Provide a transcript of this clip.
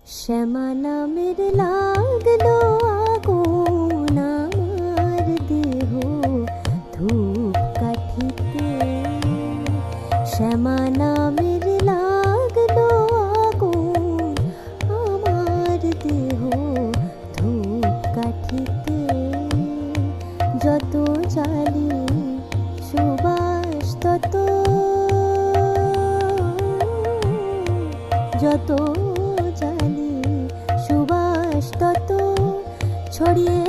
শ্যামা নামের লাগলো আগুন আমার দেহ ধূপ কাঠিতে। শ্যামা নামের লাগলো আগুন আমার দেহ ধূপ কাঠিতে। যত জ্বালি সুবাস তত, যত জ্বালি সুবাস তত ছড়িয়ে